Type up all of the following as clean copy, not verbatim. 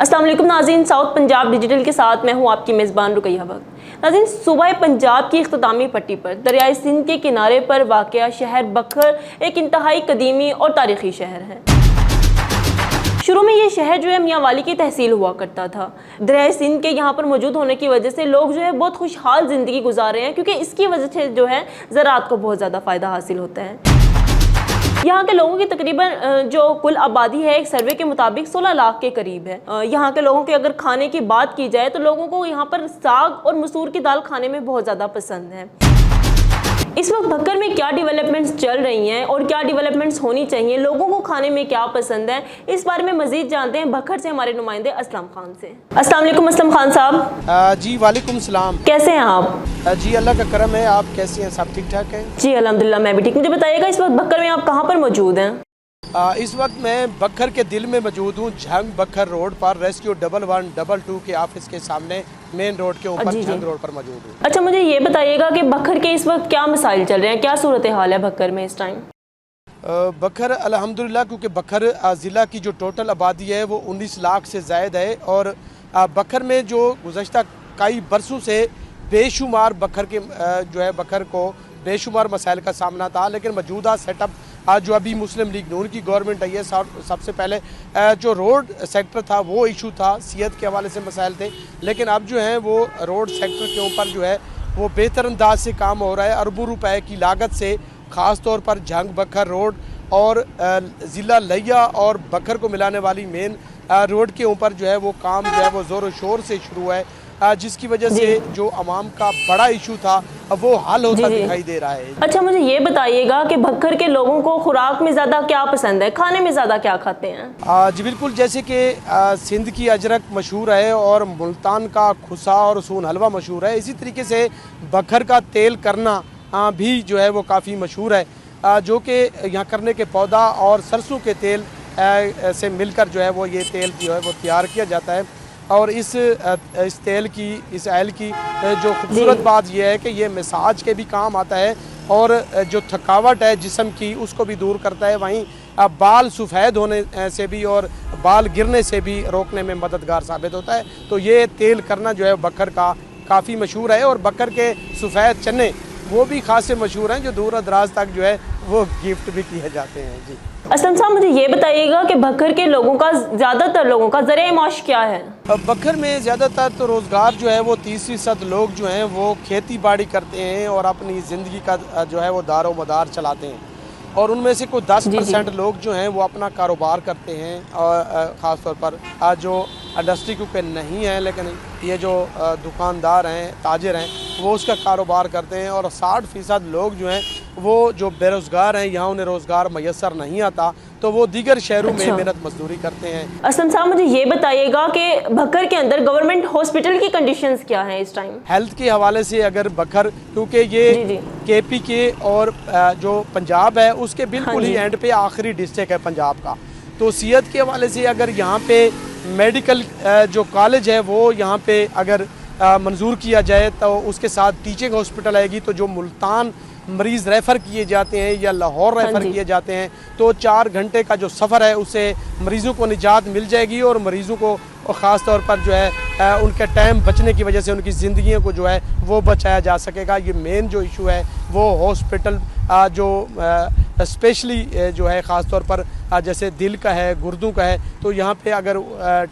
अस्सलाम वालेकुम नाज़रीन, साउथ पंजाब डिजिटल के साथ मैं हूं आपकी मेज़बान रुकैया भगत। नाज़रीन, सूबा पंजाब की इख्तितामी पट्टी पर दरियाए सिंध के किनारे पर वाक़या शहर बखर एक इंतहाई कदीमी और तारीख़ी शहर है। शुरू में ये शहर जो है मियाँ वाली की तहसील हुआ करता था। दरियाए सिंध के यहाँ पर मौजूद होने की वजह से लोग जो है बहुत खुशहाल ज़िंदगी गुजार रहे हैं, क्योंकि इसकी वजह से जो है ज़राअत को बहुत ज़्यादा फ़ायदा हासिल होता है। यहाँ के लोगों की तकरीबन जो कुल आबादी है, एक सर्वे के मुताबिक 16 लाख के करीब है। यहाँ के लोगों के अगर खाने की बात की जाए तो लोगों को यहाँ पर साग और मसूर की दाल खाने में बहुत ज़्यादा पसंद है। इस वक्त बक्कर में क्या डेवलपमेंट्स चल रही हैं और क्या डेवलपमेंट्स होनी चाहिए, लोगों को खाने में क्या पसंद है, इस बारे में मजीद जानते हैं बक्कर से हमारे नुमाइंदे असलम खान से। अस्सलाम वालेकुम असलम खान साहब। जी वालेकुम सलाम। कैसे हैं आप? जी अल्लाह का करम है, आप कैसी हैं? सब ठीक ठाक हैं? जी अल्हम्दुलिल्लाह, मैं भी ठीक। मुझे बताइएगा इस वक्त बक्कर में आप कहाँ पर मौजूद हैं? इस वक्त मैं बक्खर के दिल में मौजूद हूँ, झंग बक्खर रोड पर, रेस्क्यू 1112 के ऑफिस के सामने मेन रोड के ऊपर झंग रोड पर मौजूद हूँ। अच्छा, मुझे ये बताइएगा कि बक्खर के इस वक्त क्या मसाइल चल रहे हैं, क्या सूरत हाल है बक्कर में इस टाइम? बक्खर अल्हम्दुलिल्लाह, क्योंकि बक्खर ज़िला की जो टोटल आबादी है वो 19 लाख से ज़ायद है और बक्खर में जो गुज़श्ता कई बरसों से बेशुमार बक्खर के जो है बक्खर को बेशुमार मसाइल का सामना था, लेकिन मौजूदा सेटअप आज जो अभी मुस्लिम लीग नून की गवर्नमेंट आई है, सबसे पहले जो रोड सेक्टर था वो इशू था, सेहत के हवाले से मसाइल थे, लेकिन अब जो है वो रोड सेक्टर के ऊपर जो है वो बेहतर अंदाज से काम हो रहा है। अरबों रुपए की लागत से ख़ास तौर पर झंग बक्खर रोड और ज़िला लिया और बक्खर को मिलाने वाली मेन रोड के ऊपर जो है वो काम जो है वो ज़ोर शोर से शुरू है, जिसकी वजह से जो अवाम का बड़ा इशू था अब वो हल होता दिखाई दे रहा है। अच्छा, मुझे ये बताइएगा कि बक्कर के लोगों को खुराक में ज़्यादा क्या पसंद है, खाने में ज़्यादा क्या खाते हैं? जी बिल्कुल, जैसे कि सिंध की अजरक मशहूर है और मुल्तान का खुसा और सून हलवा मशहूर है, इसी तरीके से बक्खर का तेल करना भी जो है वो काफ़ी मशहूर है, जो कि यहाँ करने के पौधा और सरसों के तेल से मिलकर जो है वो ये तेल जो है वो तैयार किया जाता है। और इस तेल की, इस ऑयल की जो खूबसूरत बात यह है कि ये मसाज के भी काम आता है और जो थकावट है जिस्म की उसको भी दूर करता है, वहीं बाल सफ़ेद होने से भी और बाल गिरने से भी रोकने में मददगार साबित होता है। तो ये तेल करना जो है बक्कर का काफ़ी मशहूर है और बक्कर के सफ़ेद चने वो भी खासे मशहूर हैं, जो दूर दराज तक जो है वो गिफ्ट भी किए जाते हैं। जी असलम साहब, मुझे ये बताइएगा कि बक्कर के लोगों का, ज़्यादातर लोगों का ज़रिया माश क्या है? बक्खर में ज़्यादातर तो रोज़गार जो है वो 30% लोग जो हैं वो खेती बाड़ी करते हैं और अपनी ज़िंदगी का जो है वो दारो मदार चलाते हैं, और उनमें से कोई 10% लोग जो हैं वो अपना कारोबार करते हैं, और ख़ास तौर पर जो इंडस्ट्री क्योंकि नहीं है, लेकिन ये जो दुकानदार हैं, ताजिर हैं, वो उसका कारोबार करते हैं, और 60% लोग जो हैं वो जो बेरोज़गार हैं, यहाँ उन्हें रोज़गार मैसर नहीं आता तो वो दीगर शहरों में मेहनत मजदूरी करते हैं। असलम साहब, मुझे ये बताइएगा कि बक्कर के अंदर गवर्नमेंट हॉस्पिटल की कंडीशंस क्या हैं इस टाइम? हेल्थ के हवाले से अगर बक्खर, क्योंकि ये केपी के और जो पंजाब है उसके बिल्कुल ही एंड पे आखिरी डिस्ट्रिक्ट है पंजाब का, तो सेहत के हवाले से अगर यहाँ पे मेडिकल जो कॉलेज है वो यहाँ पे अगर मंजूर किया जाए तो उसके साथ टीचिंग हॉस्पिटल आएगी, तो जो मुल्तान मरीज़ रेफ़र किए जाते हैं या लाहौर रेफ़र किए जाते हैं तो 4 घंटे का जो सफ़र है उससे मरीज़ों को निजात मिल जाएगी, और मरीज़ों को ख़ास तौर पर जो है उनके टाइम बचने की वजह से उनकी ज़िंदगियों को जो है वो बचाया जा सकेगा। ये मेन जो इशू है वो हॉस्पिटल जो स्पेशली जो है ख़ास तौर पर जैसे दिल का है, गुर्दों का है, तो यहाँ पे अगर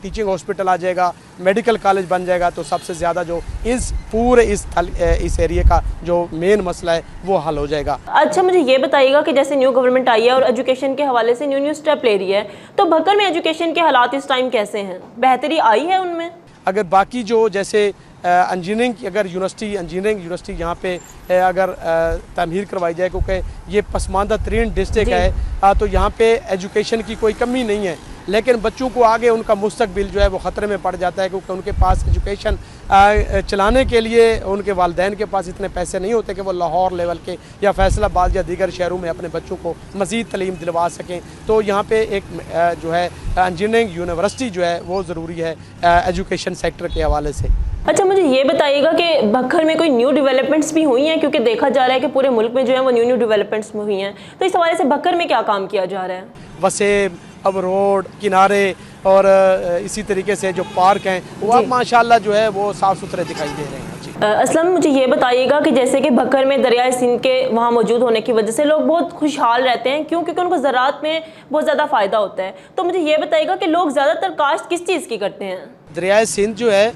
टीचिंग हॉस्पिटल आ जाएगा, मेडिकल कॉलेज बन जाएगा तो सबसे ज़्यादा जो इस पूरे इस एरिया का जो मेन मसला है वो हल हो जाएगा। अच्छा, मुझे ये बताइएगा कि जैसे न्यू गवर्नमेंट आई है और एजुकेशन के हवाले से न्यू स्टेप ले रही है, तो बक्कर में एजुकेशन के हालात इस टाइम कैसे हैं? बेहतरी आई है उनमें? अगर बाकी जो जैसे इंजीनियरिंग की अगर इंजीनियरिंग यूनिवर्सिटी यहाँ पे अगर तमीर करवाई जाए, क्योंकि ये पसमानदा तरीन डिस्ट्रिक्ट है, तो यहाँ पे एजुकेशन की कोई कमी नहीं है, लेकिन बच्चों को आगे उनका मुस्तकबिल जो है वो ख़तरे में पड़ जाता है, क्योंकि उनके पास एजुकेशन चलाने के लिए उनके वालिदैन के पास इतने पैसे नहीं होते कि वो लाहौर लेवल के या फैसलाबाद या दीगर शहरों में अपने बच्चों को मज़ीद तलीम दिलवा सकें। तो यहाँ पे एक जो है इंजीनियरिंग यूनिवर्सिटी जो है वो ज़रूरी है एजुकेशन सेक्टर के हवाले से। अच्छा, मुझे ये बताइएगा कि बक्खर में कोई न्यू डेवलपमेंट्स भी हुई हैं, क्योंकि देखा जा रहा है कि पूरे मुल्क में जो है वो न्यू डेवलपमेंट्स हुई हैं, तो इस हवाले से बक्खर में क्या काम किया जा रहा है? वसेब अब रोड किनारे और इसी तरीके से जो पार्क हैं वो अब माशाल्लाह जो है वो साफ़ सुथरे दिखाई दे रहे हैं। जी असलम, मुझे ये बताइएगा कि जैसे कि बकर में दरियाए सिंध के वहाँ मौजूद होने की वजह से लोग बहुत खुशहाल रहते हैं, क्यों? क्योंकि उनको ज़राअत में बहुत ज़्यादा फ़ायदा होता है। तो मुझे ये बताइएगा कि लोग ज़्यादातर काश्त किस चीज़ की करते हैं? दरियाए सिंध जो है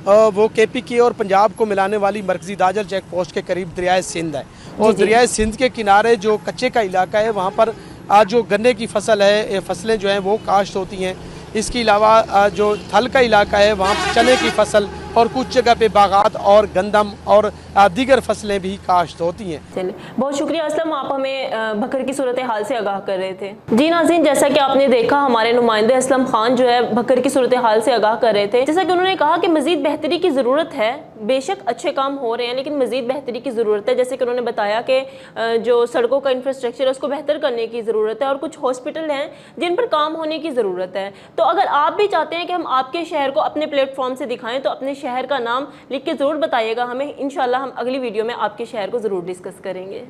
वो KPK और पंजाब को मिलाने वाली मरकजी दाजल चेक पोस्ट के करीब दरियाए सिंध है, और दरियाए सिंध के किनारे जो कच्चे का इलाका है वहाँ पर आज जो गन्ने की फसल है, फसलें जो हैं वो काश्त होती हैं। इसके अलावा जो थल का इलाका है वहाँ चने की फसल और कुछ जगह पे बागात और गंदम और दीगर फसलें भी काश्त होती हैं। चलिए, बहुत शुक्रिया असलम, आप हमें बकर की सूरत हाल से आगाह कर रहे थे। जी नाज़रीन, जैसा कि आपने देखा हमारे नुमाइंदे असलम खान जो है बकर की सूरत हाल से आगाह कर रहे थे। जैसा कि उन्होंने कहा कि मज़ीद बेहतरी की ज़रूरत है, बेशक अच्छे काम हो रहे हैं लेकिन मज़ीद बेहतरी की ज़रूरत है। जैसे कि उन्होंने बताया कि जो सड़कों का इंफ्रास्ट्रक्चर है उसको बेहतर करने की ज़रूरत है और कुछ हॉस्पिटल हैं जिन पर काम होने की ज़रूरत है। तो अगर आप भी चाहते हैं कि हम आपके शहर को अपने प्लेटफॉर्म से दिखाएं तो अपने शहर का नाम लिख के ज़रूर बताइएगा हमें। इंशाल्लाह हम अगली वीडियो में आपके शहर को ज़रूर डिस्कस करेंगे।